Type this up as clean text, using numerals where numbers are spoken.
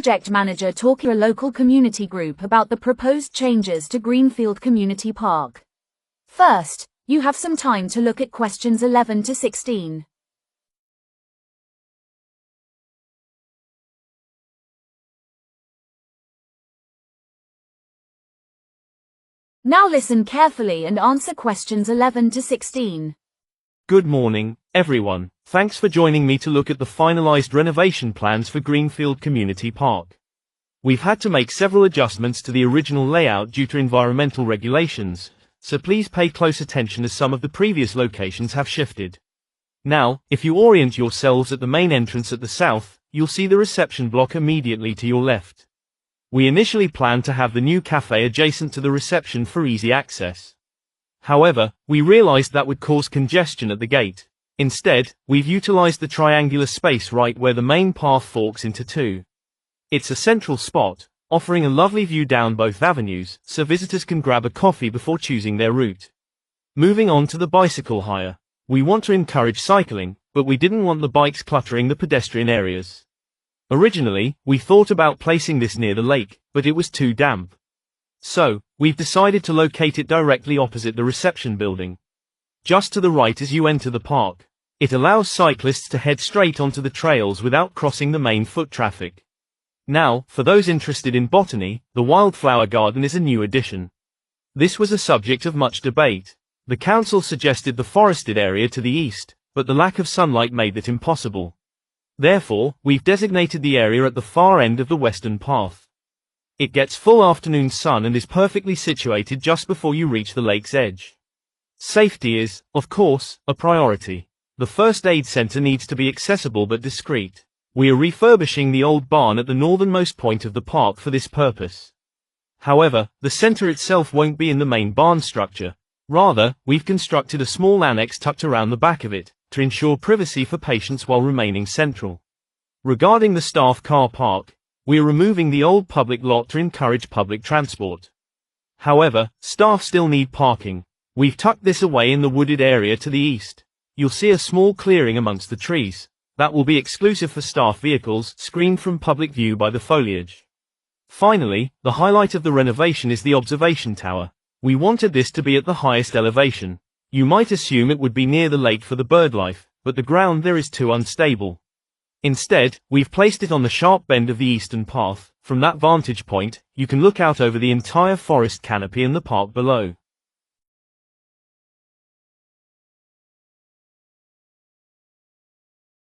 Project manager talking to a local community group about the proposed changes to Greenfield Community Park. First, you have some time to look at questions 11 to 16. Now listen carefully and answer questions 11 to 16. Good morning, everyone. Thanks for joining me to look at the finalized renovation plans for Greenfield Community Park. We've had to make several adjustments to the original layout due to environmental regulations, so please pay close attention as some of the previous locations have shifted. Now, if you orient yourselves at the main entrance at the south, you'll see the reception block immediately to your left. We initially planned to have the new cafe adjacent to the reception for easy access. However, we realized that would cause congestion at the gate. Instead, we've utilized the triangular space right where the main path forks into two. It's a central spot, offering a lovely view down both avenues, so visitors can grab a coffee before choosing their route. Moving on to the bicycle hire. We want to encourage cycling, but we didn't want the bikes cluttering the pedestrian areas. Originally, we thought about placing this near the lake, but it was too damp. So, we've decided to locate it directly opposite the reception building. Just to the right as you enter the park. It allows cyclists to head straight onto the trails without crossing the main foot traffic. Now, for those interested in botany, the wildflower garden is a new addition. This was a subject of much debate. The council suggested the forested area to the east, but the lack of sunlight made that impossible. Therefore, we've designated the area at the far end of the western path. It gets full afternoon sun and is perfectly situated just before you reach the lake's edge. Safety is, of course, a priority. The first aid center needs to be accessible but discreet. We are refurbishing the old barn at the northernmost point of the park for this purpose. However, the center itself won't be in the main barn structure. Rather, we've constructed a small annex tucked around the back of it, to ensure privacy for patients while remaining central. Regarding the staff car park, we are removing the old public lot to encourage public transport. However, staff still need parking. We've tucked this away in the wooded area to the east. You'll see a small clearing amongst the trees. That will be exclusive for staff vehicles, screened from public view by the foliage. Finally, the highlight of the renovation is the observation tower. We wanted this to be at the highest elevation. You might assume it would be near the lake for the birdlife, but the ground there is too unstable. Instead, we've placed it on the sharp bend of the eastern path. From that vantage point, you can look out over the entire forest canopy and the park below.